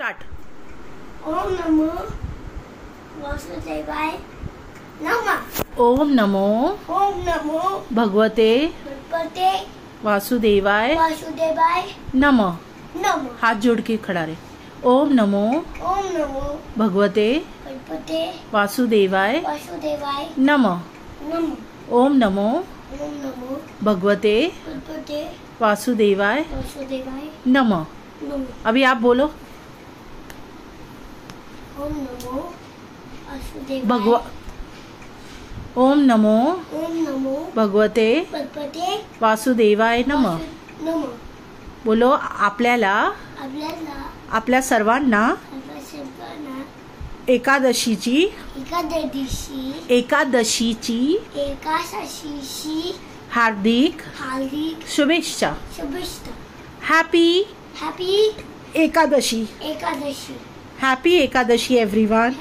Start. ओम नमो वासुदेवाय नमः। ओम नमो भगवते भगवते वासुदेवाय वासुदेवाय नमः। नमः। हाथ जोड़ के खड़ा रहे। ओम नमो भगवते भगवते वासुदेवाय वासुदेवाय नमः। नमः। ओम नमो भगवते भगवते वासुदेवाय वासुदेवाय नमः। नमः। अभी आप बोलो। ओम नमो वासुदेवाय ओम नमो भगवते भगवते वासुदेवाय नमः। नमः। बोलो। आपल्याला आपल्या सर्वांना एकादशीची हार्दिक शुभेच्छा। Happy Ekadashi. Happy Ekadashi everyone.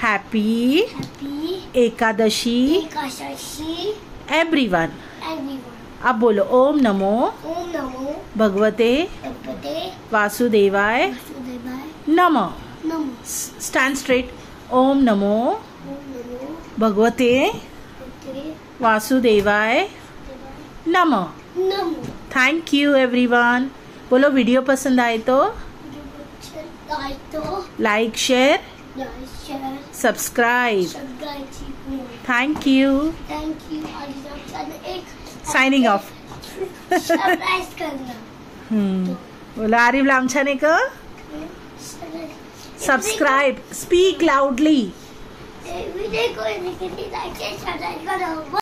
Happy Ekadashi everyone. अब बोलो। ओम नमो भगवते वासुदेवाय नमः। Stand straight. ओम नमो भगवते वासुदेवाय नमः। Thank you everyone. बोलो। वीडियो पसंद आए तो like share subscribe. Thank you. Signing off. बोलो। आरिफ लामछाने को सब्सक्राइब। Speak loudly.